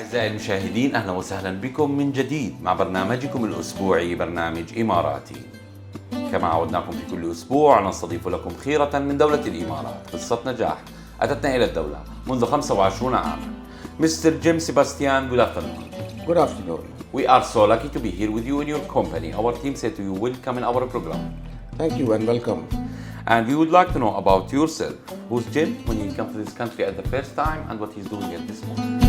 أعزائي المشاهدين، أهلا وسهلا بكم من جديد مع برنامجكم الأسبوعي برنامج إماراتي. كما عودناكم في كل أسبوع نستضيف لكم خيرة من دولة الإمارات، قصة نجاح أتتنا إلى الدولة منذ 25 عاما. Mr. Jim Sebastian, good afternoon. Good afternoon. We are so lucky to be here with you in your company. Our team said to you, welcome in our program. Thank you and welcome. And we would like to know about yourself. Who's Jim when he came to this country at the first time and what he's doing at this moment?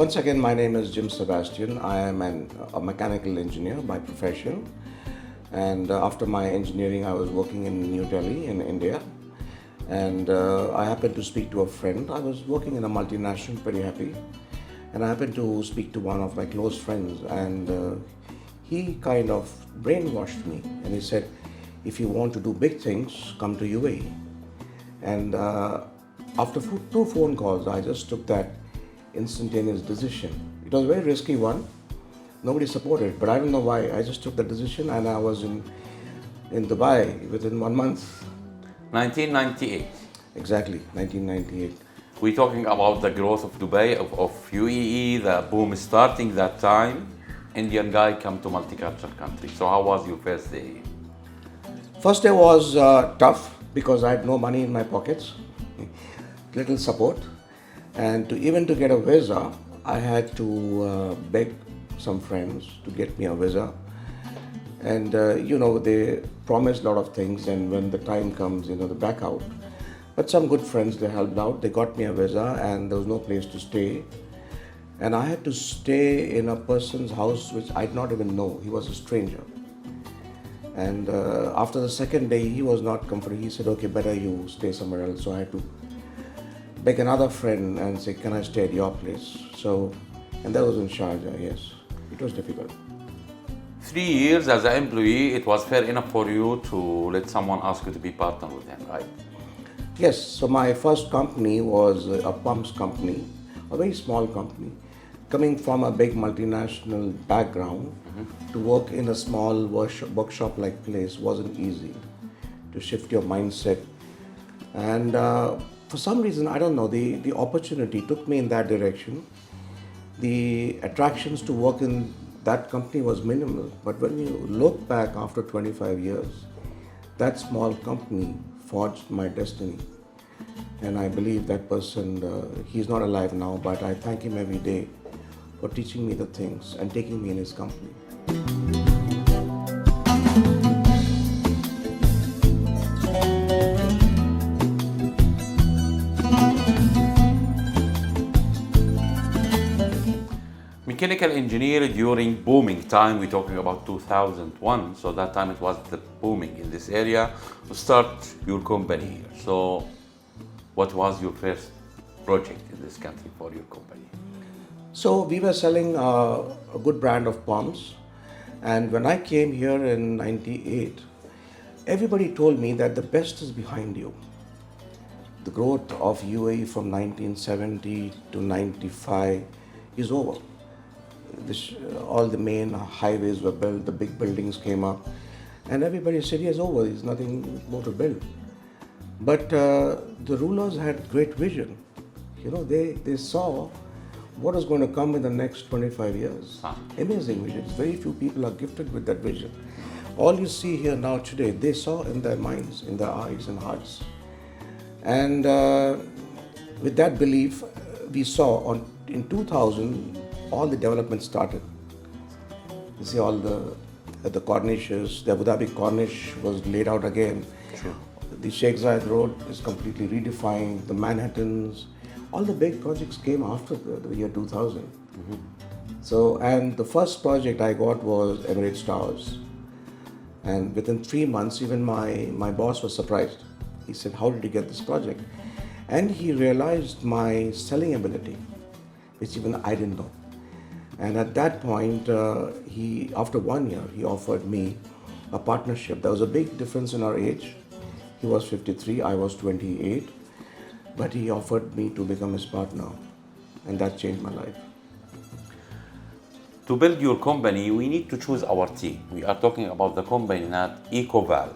Once again, my name is Jim Sebastian. I am a mechanical engineer by profession, and after my engineering I was working in New Delhi in India, and I happened to speak to a friend. I was working in a multinational, pretty happy, and I happened to speak to one of my close friends, and he kind of brainwashed me, and he said, if you want to do big things, come to UAE. And after 2 phone calls, I just took that instantaneous decision. It was a very risky one. Nobody supported, but I don't know why. I just took the decision, and I was in Dubai within 1 month. 1998. Exactly, 1998. We're talking about the growth of Dubai, of UAE, the boom starting that time. Indian guy come to multicultural country. So how was your first day? First day was tough because I had no money in my pockets, little support. And even to get a visa, I had to beg some friends to get me a visa. And they promised a lot of things, and when the time comes, they back out. But some good friends, they helped out. They got me a visa, and there was no place to stay. And I had to stay in a person's house which I did not even know. He was a stranger. And after the second day, he was not comfortable. He said, okay, better you stay somewhere else. So I had to beg another friend and say, can I stay at your place? So, and that was in Sharjah, yes. It was difficult. 3 years as an employee, it was fair enough for you to let someone ask you to be partner with him, right? Yes, so my first company was a pumps company, a very small company. Coming from a big multinational background, to work in a small workshop-like place wasn't easy. To shift your mindset. And for some reason, I don't know, the opportunity took me in that direction. The attractions to work in that company was minimal. But when you look back after 25 years, that small company forged my destiny. And I believe that person, he's not alive now, but I thank him every day for teaching me the things and taking me in his company. Mechanical engineer during booming time, we're talking about 2001, so that time it was the booming in this area to start your company here. So what was your first project in this country for your company? So we were selling a good brand of pumps, and when I came here in 98, everybody told me that the best is behind you. The growth of UAE from 1970 to 95 is over. All the main highways were built, the big buildings came up, and everybody said, yes, over, there's nothing more to build. But the rulers had great vision. They saw what is going to come in the next 25 years. Amazing vision. Very few people are gifted with that vision. All you see here now today, they saw in their minds, in their eyes and hearts. And with that belief, we saw in 2000, all the development started. You see all the corniches, the Abu Dhabi Corniche was laid out again. Sure. The Sheikh Zayed Road is completely redefined, the Manhattans, all the big projects came after the year 2000. So, and the first project I got was Emirates Towers. And within 3 months, even my boss was surprised. He said, how did you get this project? And he realized my selling ability, which even I didn't know. And at that point, after 1 year, he offered me a partnership. There was a big difference in our age. He was 53, I was 28, but he offered me to become his partner, and that changed my life. To build your company, we need to choose our team. We are talking about the company, not Ecoval.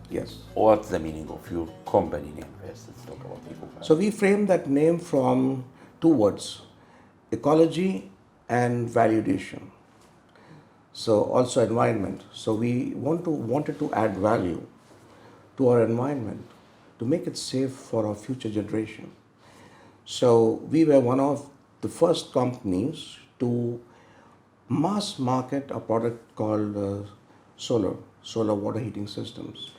Yes. What's the meaning of your company name first? Let's talk about Ecoval. So we framed that name from two words, ecology and validation. So also environment. So we wanted to add value to our environment to make it safe for our future generation. So we were one of the first companies to mass market a product called solar water heating systems.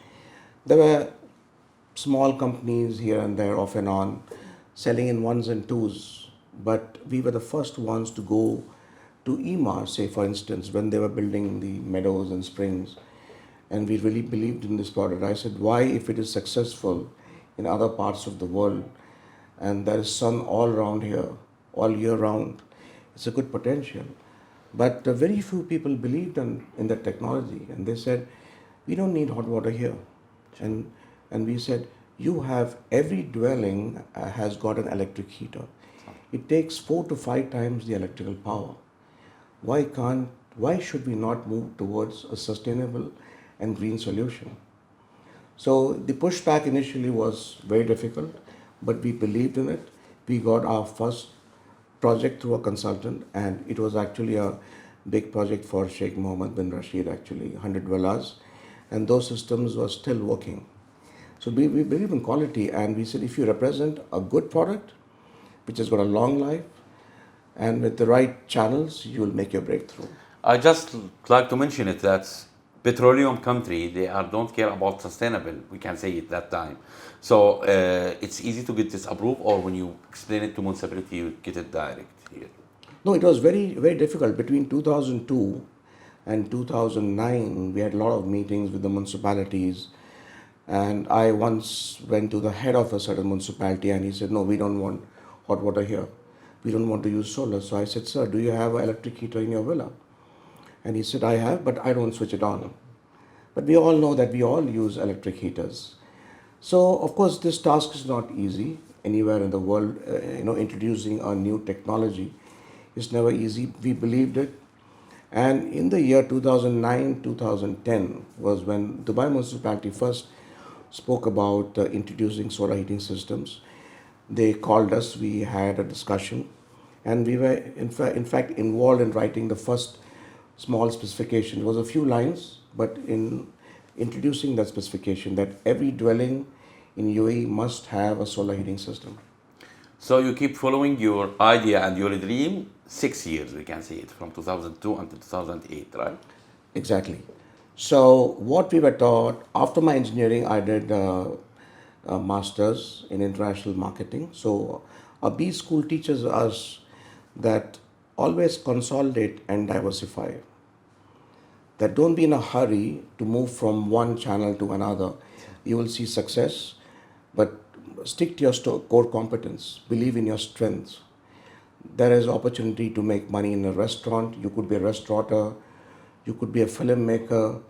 There were small companies here and there off and on selling in ones and twos, but we were the first ones to go to EMAR, say for instance, when they were building the meadows and springs, and we really believed in this product. I said, why, if it is successful in other parts of the world and there is sun all around here, all year round, it's a good potential. But very few people believed in the technology, and they said, we don't need hot water here. And we said, you have, every dwelling has got an electric heater. It takes 4 to 5 times the electrical power. Why should we not move towards a sustainable and green solution? So the pushback initially was very difficult, but we believed in it. We got our first project through a consultant, and it was actually a big project for Sheikh Mohammed bin Rashid, actually, 100 villas, and those systems were still working. So we believe in quality, and we said, if you represent a good product, which has got a long life, and with the right channels, you will make your breakthrough. I just like to mention it that petroleum country, they don't care about sustainable. We can say it that time. So it's easy to get this approved, or when you explain it to municipality, you get it direct here. No, it was very, very difficult. Between 2002 and 2009, we had a lot of meetings with the municipalities. And I once went to the head of a certain municipality, and he said, no, we don't want hot water here. We don't want to use solar. So I said, sir, do you have an electric heater in your villa? And he said, I have, but I don't switch it on. But we all know that we all use electric heaters. So, of course, this task is not easy anywhere in the world. Introducing a new technology is never easy. We believed it. And in the year 2009-2010 was when Dubai municipality first spoke about introducing solar heating systems. They called us, we had a discussion, and we were in fact involved in writing the first small specification. It was a few lines, but in introducing that specification that every dwelling in UAE must have a solar heating system. So you keep following your idea and your dream 6 years, we can say it, from 2002 until 2008, right? Exactly. So what we were taught, after my engineering, I did a master's in international marketing. So a B school teaches us that always consolidate and diversify. That don't be in a hurry to move from one channel to another. You will see success, but stick to your core competence. Believe in your strengths. There is opportunity to make money in a restaurant. You could be a restaurateur. You could be a filmmaker.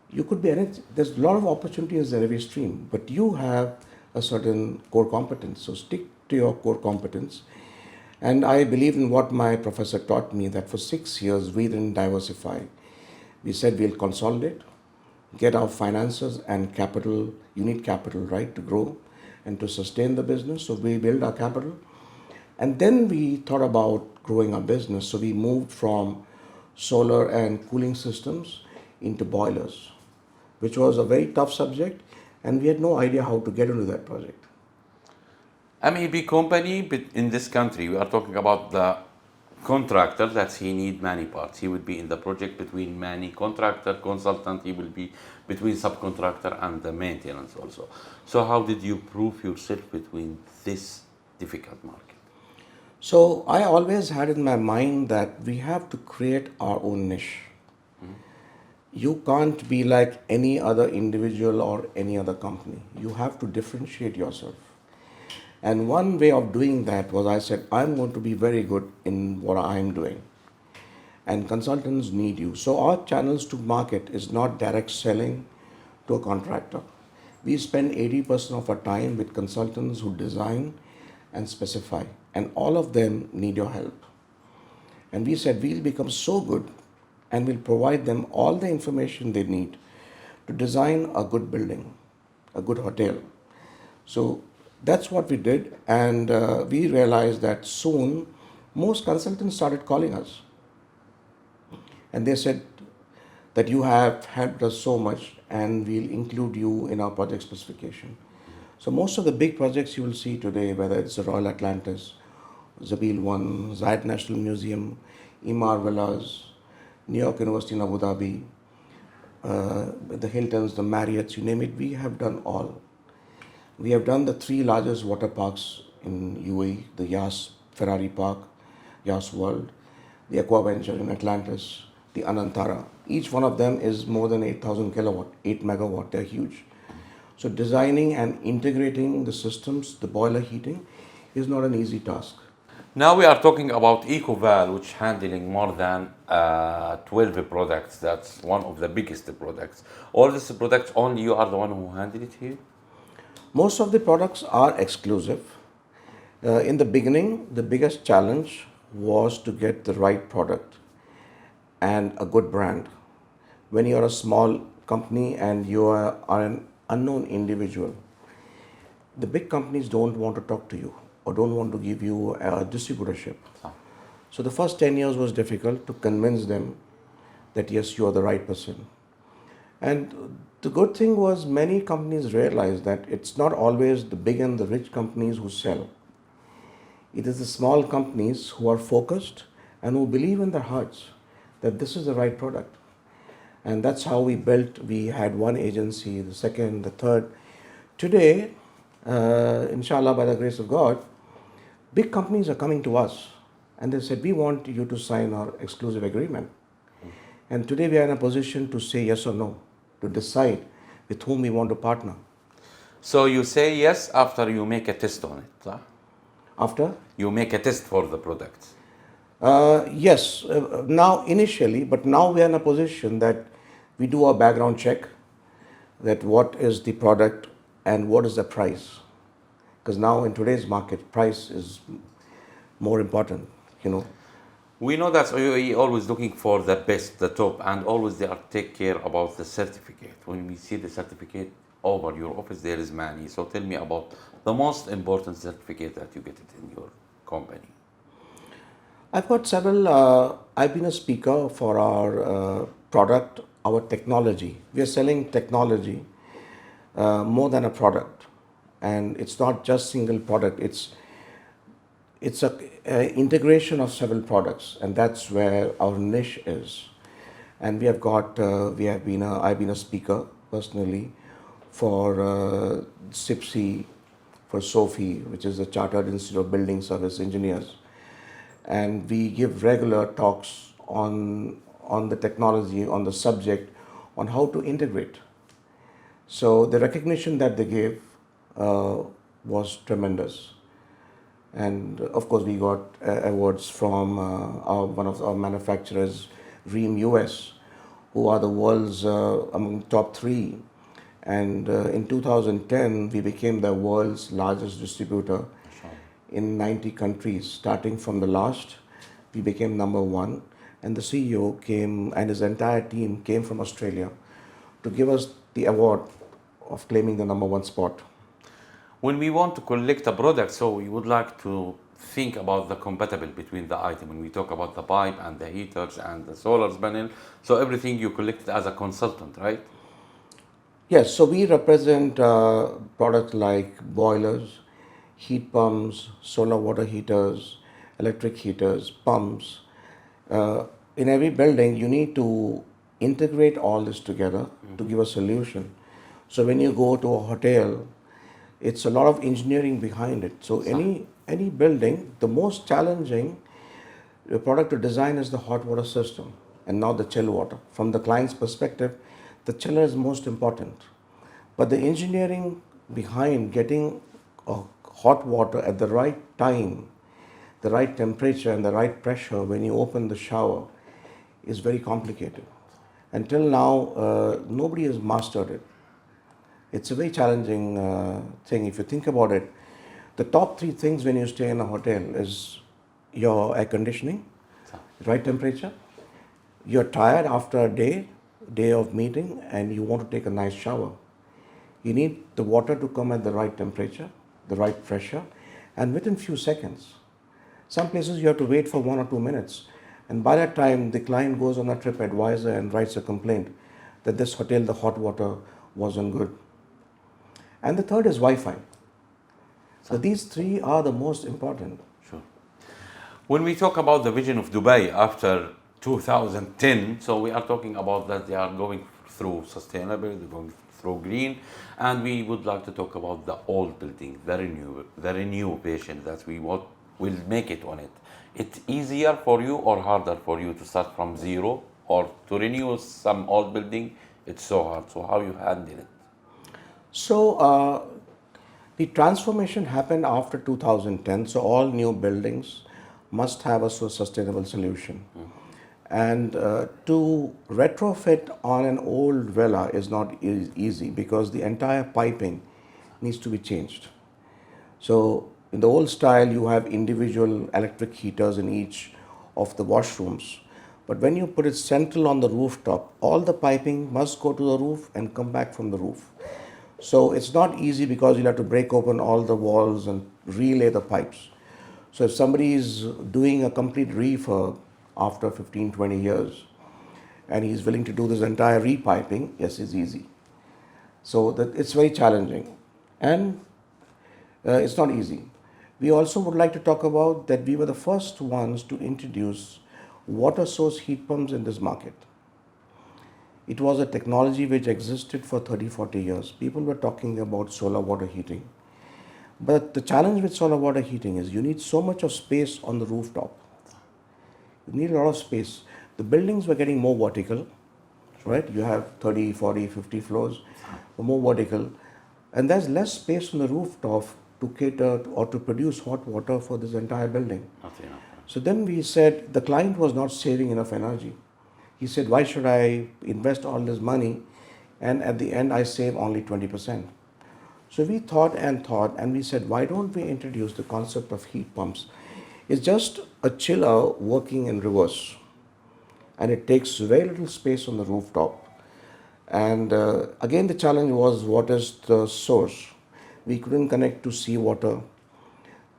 You could be anything. There's a lot of opportunities in every stream, but you have a certain core competence. So stick to your core competence. And I believe in what my professor taught me, that for 6 years we didn't diversify. We said we'll consolidate, get our finances and capital. You need capital, right, to grow and to sustain the business. So we build our capital. And then we thought about growing our business. So we moved from solar and cooling systems into boilers, which was a very tough subject, and we had no idea how to get into that project. MEP company, but in this country, we are talking about the contractor that he need many parts. He would be in the project between many contractor, consultant. He will be between subcontractor and the maintenance also. So how did you prove yourself between this difficult market? So I always had in my mind that we have to create our own niche. You can't be like any other individual or any other company. You have to differentiate yourself. And one way of doing that was, I said, I'm going to be very good in what I'm doing. and consultants need you. So our channels to market is not direct selling to a contractor. We spend 80% of our time with consultants who design and specify, and all of them need your help. And we said we'll become so good and we'll provide them all the information they need to design a good building, a good hotel. So that's what we did, and we realized that soon most consultants started calling us. And they said that you have helped us so much and we'll include you in our project specification. So most of the big projects you will see today, whether it's the Royal Atlantis, Zabil One, Zayed National Museum, Emaar Villas, New York University in Abu Dhabi, the Hiltons, the Marriotts, you name it, we have done all. We have done the 3 largest water parks in UAE, the Yas Ferrari Park, Yas World, the Aquaventure in Atlantis, the Anantara. Each one of them is more than 8,000 kilowatt, 8 megawatt, they're huge. So designing and integrating the systems, the boiler heating, is not an easy task. Now we are talking about Ecoval, which handling more than 12 products. That's one of the biggest products. All these products, only you are the one who handle it here? Most of the products are exclusive. In the beginning, the biggest challenge was to get the right product and a good brand. When you are a small company and you are an unknown individual, the big companies don't want to talk to you or don't want to give you a distributorship. So the first 10 years was difficult to convince them that yes, you are the right person. And the good thing was many companies realized that it's not always the big and the rich companies who sell. It is the small companies who are focused and who believe in their hearts that this is the right product. And that's how we built. We had one agency, the second, the third. Today, inshallah, by the grace of God, big companies are coming to us and they said, we want you to sign our exclusive agreement. And today we are in a position to say yes or no, to decide with whom we want to partner. So you say yes after you make a test on it, huh? After? You make a test for the product. Yes, now initially, but now we are in a position that we do a background check, that what is the product and what is the price. Because now in today's market, price is more important, you know. We know that UAE always looking for the best, the top, and always they are take care about the certificate. When we see the certificate over your office, there is many. So tell me about the most important certificate that you get it in your company. I've got several. I've been a speaker for our product, our technology. We are selling technology more than a product, and it's not just single product. It's a integration of several products, and that's where our niche is. And we have got. I've been a speaker personally for SIPSI, for SOFI, which is the Chartered Institute of Building Service Engineers. And we give regular talks on the technology, on the subject, on how to integrate. So the recognition that they gave was tremendous. And of course, we got awards from one of our manufacturers, Ream US, who are the world's among top 3. And in 2010, we became the world's largest distributor in 90 countries. Starting from the last, we became number 1. And the CEO came, and his entire team came from Australia to give us the award of claiming the number 1 spot. When we want to collect a product, so we would like to think about the compatibility between the item. When we talk about the pipe and the heaters and the solar panel, so everything you collect as a consultant, right? Yes, so we represent products like boilers, heat pumps, solar water heaters, electric heaters, pumps. In every building, you need to integrate all this together to give a solution. So when you go to a hotel, it's a lot of engineering behind it. So any building, the most challenging product to design is the hot water system and not the chill water. From the client's perspective, the chiller is most important. But the engineering behind getting hot water at the right time, the right temperature and the right pressure when you open the shower is very complicated. Until now, nobody has mastered it. It's a very challenging thing. If you think about it, the top three things when you stay in a hotel is your air conditioning, right temperature. You're tired after a day of meeting, and you want to take a nice shower. You need the water to come at the right temperature, the right pressure, and within few seconds. Some places you have to wait for 1 or 2 minutes, and by that time the client goes on a TripAdvisor and writes a complaint that this hotel, the hot water wasn't good. And the third is Wi-Fi. So these three are the most important. Sure. When we talk about the vision of Dubai after 2010, so we are talking about that they are going through sustainable, they're going through green, and we would like to talk about the old building, the renovation that we will make it on it. It's easier for you or harder for you to start from zero, or to renew some old building? It's so hard. So how you handle it? So the transformation happened after 2010. So all new buildings must have a sustainable solution. And to retrofit on an old villa is not easy because the entire piping needs to be changed. So in the old style, you have individual electric heaters in each of the washrooms. But when you put it central on the rooftop, all the piping must go to the roof and come back from the roof. So it's not easy because you'll have to break open all the walls and relay the pipes. So if somebody is doing a complete refurb after 15, 20 years, and he's willing to do this entire repiping, yes, it's easy. So that it's very challenging, and it's not easy. We also would like to talk about that we were the first ones to introduce water source heat pumps in this market. It was a technology which existed for 30, 40 years. People were talking about solar water heating. But the challenge with solar water heating is you need so much of space on the rooftop. You need a lot of space. The buildings were getting more vertical, right? You have 30, 40, 50 floors, more vertical. And there's less space on the rooftop to cater or to produce hot water for this entire building. So then we said the client was not saving enough energy. He said, why should I invest all this money and at the end I save only 20%? So we thought, and we said, why don't we introduce the concept of heat pumps? It's just a chiller working in reverse, and it takes very little space on the rooftop. And again, the challenge was, what is the source? We couldn't connect to seawater.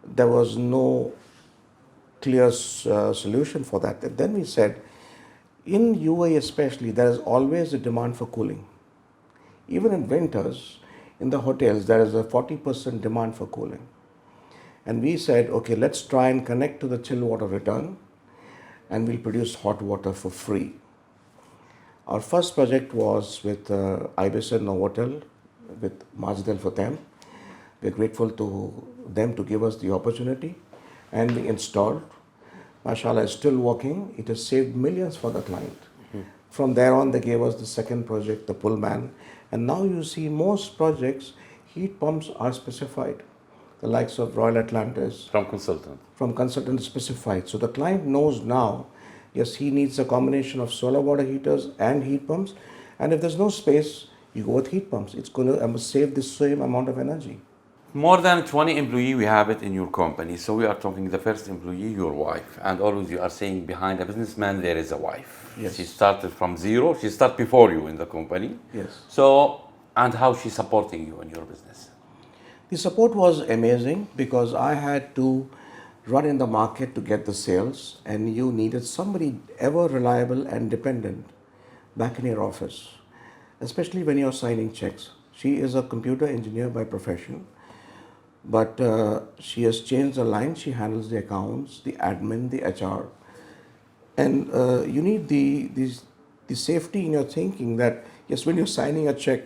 There was no clear solution for that. And then we said, in UAE especially, there is always a demand for cooling. Even in winters, in the hotels, there is a 40% demand for cooling. And we said, okay, let's try and connect to the chill water return, and we'll produce hot water for free. Our first project was with Ibis Novotel, with Majid Al Fatem. We're grateful to them to give us the opportunity, and we installed. MashaAllah, is still working. It has saved millions for the client. From there on, they gave us the second project, the Pullman. And now you see most projects, heat pumps are specified. The likes of Royal Atlantis. From consultant specified. So the client knows now, yes, he needs a combination of solar water heaters and heat pumps. And if there's no space, you go with heat pumps. It's going to save the same amount of energy. More than 20 employees we have it in your company. So we are talking the first employee, your wife. And always you are saying behind a businessman there is a wife. Yes. She started from zero. She started before you in the company. Yes. So, and how she's supporting you in your business? The support was amazing because I had to run in the market to get the sales, and you needed somebody ever reliable and dependent back in your office, especially when you're signing checks. She is a computer engineer by profession, but she has changed the line. She handles the accounts, the admin, the HR. And you need the safety in your thinking that, yes, when you're signing a check,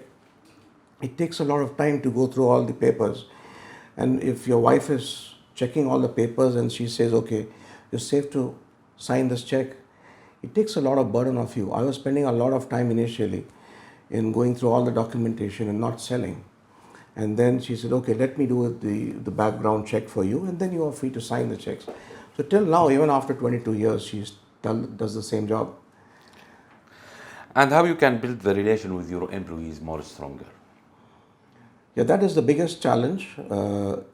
it takes a lot of time to go through all the papers. And if your wife is checking all the papers and she says, okay, you're safe to sign this check, it takes a lot of burden off you. I was spending a lot of time initially in going through all the documentation and not selling. And then she said, okay, let me do the background check for you, and then you are free to sign the checks. So till now, even after 22 years, she does the same job. And how you can build the relation with your employees more stronger? Yeah, that is the biggest challenge,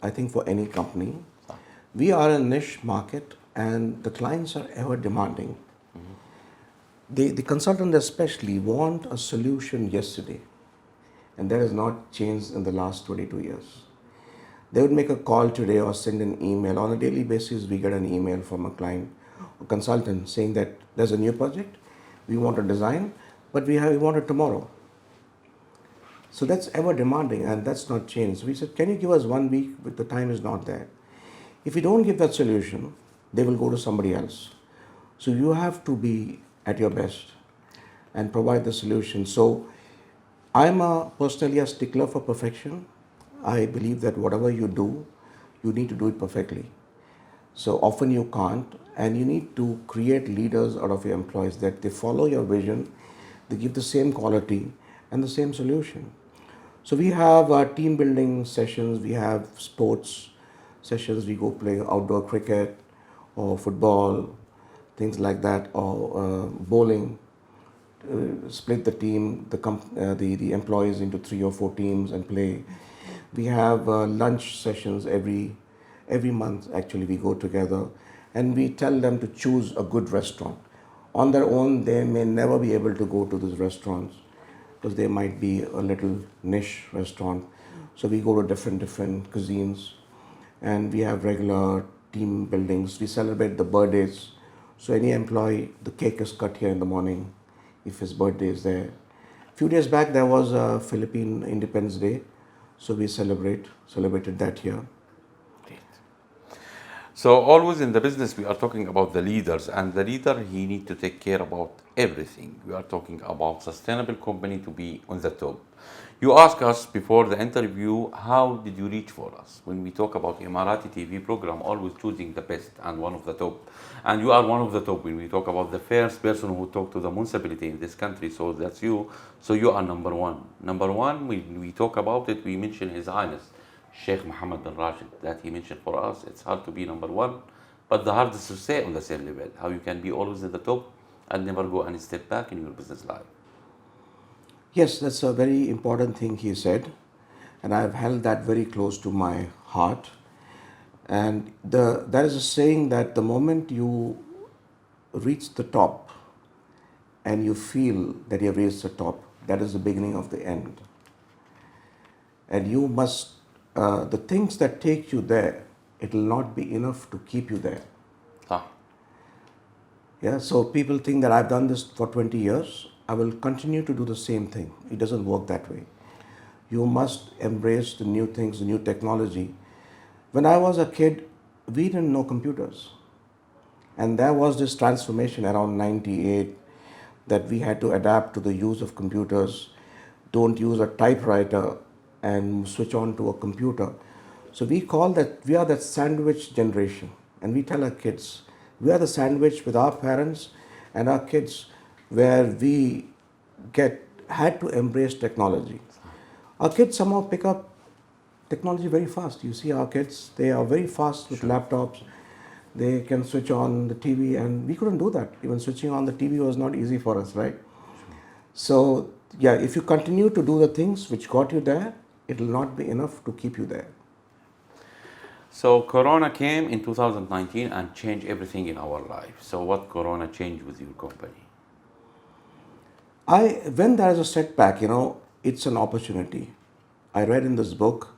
I think, for any company. We are a niche market and the clients are ever demanding. The consultant especially want a solution yesterday, and that has not changed in the last 22 years. They would make a call today or send an email. On a daily basis, we get an email from a client or consultant saying that there's a new project, we want a design, but we want it tomorrow. So that's ever demanding, and that's not changed. We said, can you give us 1 week, but the time is not there. If you don't give that solution, they will go to somebody else. So you have to be at your best and provide the solution. So I'm personally a stickler for perfection. I believe that whatever you do, you need to do it perfectly. So often you can't, and you need to create leaders out of your employees that they follow your vision, they give the same quality and the same solution. So we have team building sessions, we have sports sessions, we go play outdoor cricket or football, things like that, or bowling. Split the team, the employees into 3 or 4 teams and play. We have lunch sessions every month. Actually, we go together and we tell them to choose a good restaurant. On their own, they may never be able to go to these restaurants because they might be a little niche restaurant. So we go to different cuisines, and we have regular team buildings. We celebrate the birthdays. So any employee, the cake is cut here in the morning if his birthday is there. A few days back, there was a Philippine Independence Day, so we celebrated that here. So always in the business, we are talking about the leaders, and the leader, he need to take care about everything. We are talking about sustainable company to be on the top. You asked us before the interview, how did you reach for us? When we talk about Emirati TV program, always choosing the best and one of the top. And you are one of the top when we talk about the first person who talked to the municipality in this country. So that's you. So you are number one. Number one, when we talk about it, we mention His Highness Sheikh Mohammed bin Rashid, that he mentioned for us. It's hard to be number one, but the hardest to stay on the same level. How you can be always at the top and never go any step back in your business life. Yes, that's a very important thing he said, and I've held that very close to my heart. And there is a saying that the moment you reach the top and you feel that you have reached the top, that is the beginning of the end. And you must, the things that take you there, it will not be enough to keep you there. Yeah, so people think that I've done this for 20 years, I will continue to do the same thing. It doesn't work that way. You must embrace the new things, the new technology. When I was a kid, we didn't know computers. And there was this transformation around 98 that we had to adapt to the use of computers. Don't use a typewriter and switch on to a computer. So we call that, we are that sandwich generation. And we tell our kids, we are the sandwich with our parents and our kids, where we had to embrace technology. Our kids somehow pick up technology very fast. You see our kids, they are very fast with laptops. They can switch on the TV, and we couldn't do that. Even switching on the TV was not easy for us, right? So yeah, if you continue to do the things which got you there, it will not be enough to keep you there. So Corona came in 2019 and changed everything in our life. So what Corona changed with your company? When there is a setback, it's an opportunity. I read in this book,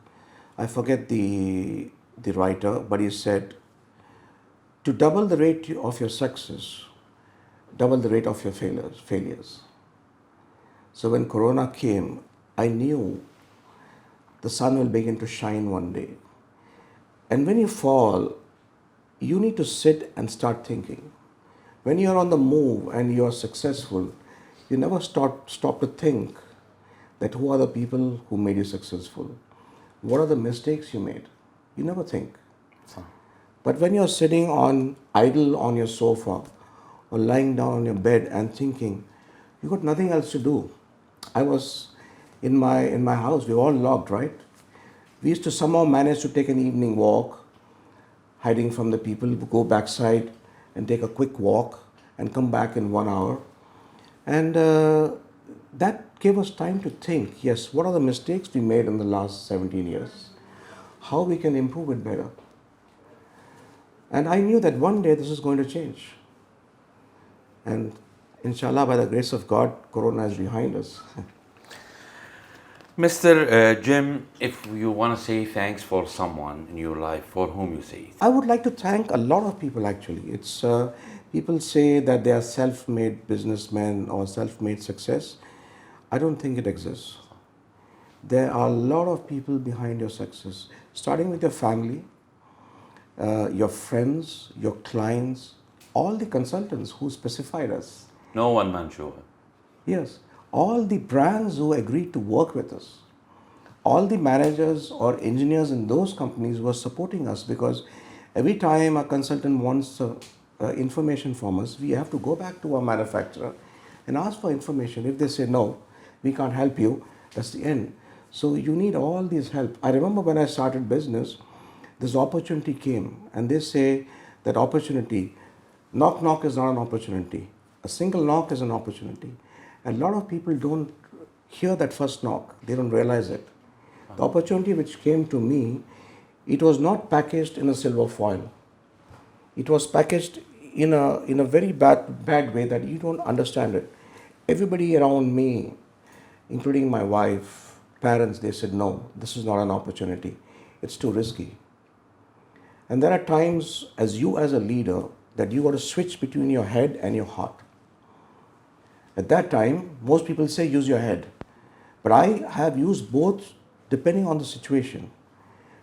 I forget the writer, but he said, to double the rate of your success, double the rate of your failures. So when Corona came, I knew the sun will begin to shine one day. And when you fall, you need to sit and start thinking. When you're on the move and you're successful, you never stop to think that who are the people who made you successful? What are the mistakes you made? You never think. But when you're sitting idle on your sofa or lying down on your bed and thinking, you got nothing else to do. I was in my house, we were all locked, right? We used to somehow manage to take an evening walk, hiding from the people, go backside and take a quick walk and come back in 1 hour. And that gave us time to think, yes, what are the mistakes we made in the last 17 years? How we can improve it better? And I knew that one day this is going to change. And inshallah, by the grace of God, Corona is behind us. Mr. Jim, if you want to say thanks for someone in your life, for whom you say it? I would like to thank a lot of people actually. It's people say that they are self-made businessmen or self-made success. I don't think it exists. There are a lot of people behind your success, starting with your family, your friends, your clients, all the consultants who specified us. No one man show. Yes, all the brands who agreed to work with us, all the managers or engineers in those companies were supporting us, because every time a consultant wants information from us, we have to go back to our manufacturer and ask for information. If they say no, we can't help you, that's the end. So you need all this help. I remember when I started business, this opportunity came and they say that opportunity, knock is not an opportunity. A single knock is an opportunity. And a lot of people don't hear that first knock. They don't realize it. The opportunity which came to me, it was not packaged in a silver foil. It was packaged in a very bad way that you don't understand it. Everybody around me, including my wife, parents, they said, no, this is not an opportunity. It's too risky. And there are times as a leader, that you got to switch between your head and your heart. At that time, most people say use your head. But I have used both depending on the situation.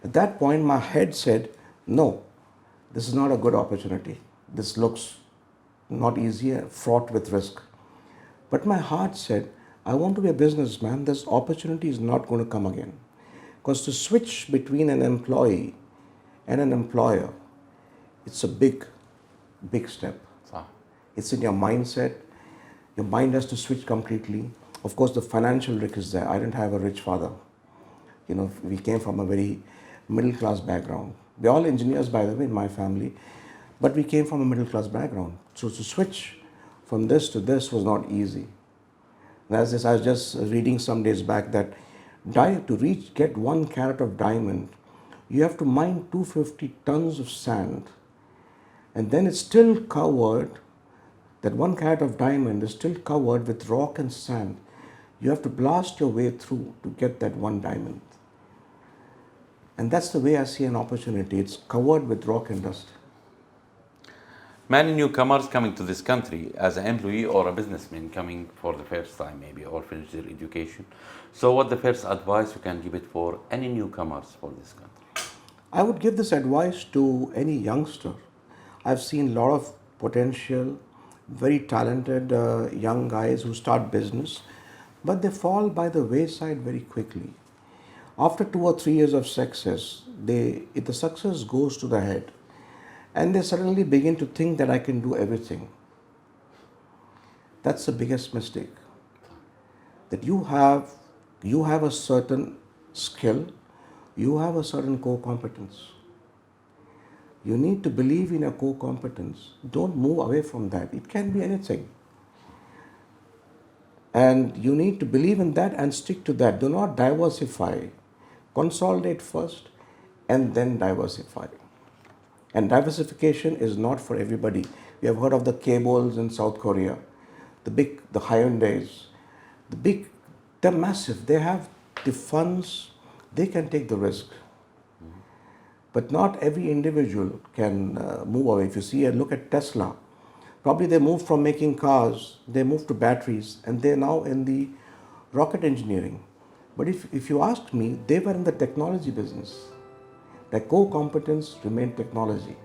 At that point, my head said, no, this is not a good opportunity. This looks not easy, fraught with risk. But my heart said, I want to be a businessman. This opportunity is not going to come again. Because to switch between an employee and an employer, it's a big step. It's in your mindset. Your mind has to switch completely. Of course, the financial risk is there. I didn't have a rich father. We came from a very middle-class background. We're all engineers, by the way, in my family. But we came from a middle-class background. So to switch from this to this was not easy. And as this, I was just reading some days back that to get 1 carat of diamond, you have to mine 250 tons of sand. And then it's still covered, that 1 carat of diamond is still covered with rock and sand. You have to blast your way through to get that 1 diamond. And that's the way I see an opportunity. It's covered with rock and dust. Many newcomers coming to this country as an employee or a businessman coming for the first time maybe, or finish their education. So what the first advice you can give it for any newcomers for this country? I would give this advice to any youngster. I've seen a lot of potential, very talented young guys who start business, but they fall by the wayside very quickly. After 2 or 3 years of success, the success goes to the head, and they suddenly begin to think that I can do everything. That's the biggest mistake. That you have a certain skill, you have a certain core competence. You need to believe in your core competence. Don't move away from that. It can be anything. And you need to believe in that and stick to that. Do not diversify. Consolidate first and then diversify. And diversification is not for everybody. You have heard of the cables in South Korea, the Hyundais, they're massive. They have the funds, they can take the risk. But not every individual can move away. If you see and look at Tesla, probably they moved from making cars, they moved to batteries, and they're now in the rocket engineering. But if you ask me, they were in the technology business. Their core competence remained technology.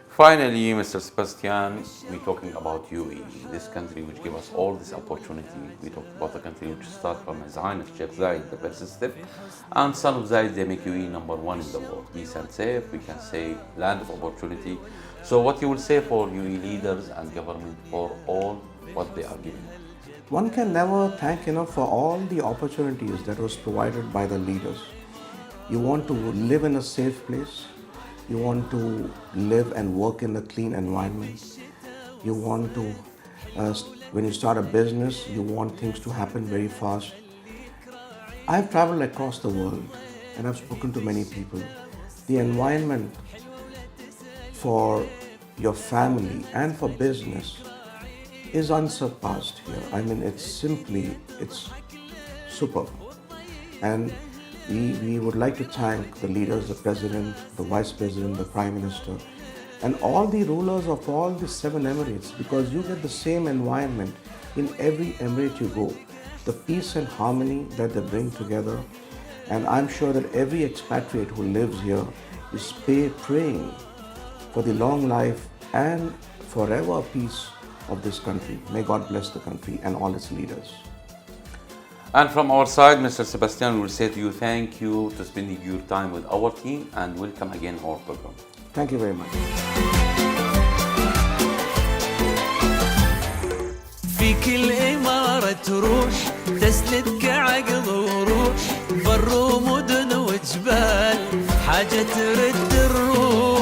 Finally, Mr. Sebastian, we're talking about UAE, this country which gave us all this opportunity. We talked about the country which started from His Highness Sheikh Zayed, the first step, and son of Zayed, they make UAE #1 in the world. Peace and safe, we can say land of opportunity. So what you will say for UAE leaders and government for all what they are giving? One can never thank enough for all the opportunities that was provided by the leaders. You want to live in a safe place. You want to live and work in a clean environment. You want to When you start a business, you want things to happen very fast. I've traveled across the world and I've spoken to many people. The environment for your family and for business is unsurpassed here. I mean, it's superb. And we would like to thank the leaders, the president, the vice president, the prime minister, and all the rulers of all the 7 emirates, because you get the same environment in every emirate you go. The peace and harmony that they bring together. And I'm sure that every expatriate who lives here is praying for the long life and forever peace of this country. May God bless the country and all its leaders. And from our side, Mr. Sebastian, we will say to you, thank you to spending your time with our team, and welcome again our program. Thank you very much. في كل إمارة تروح تسلك عقل وروح، بر ومدن وجبال حاجة ترد الروح.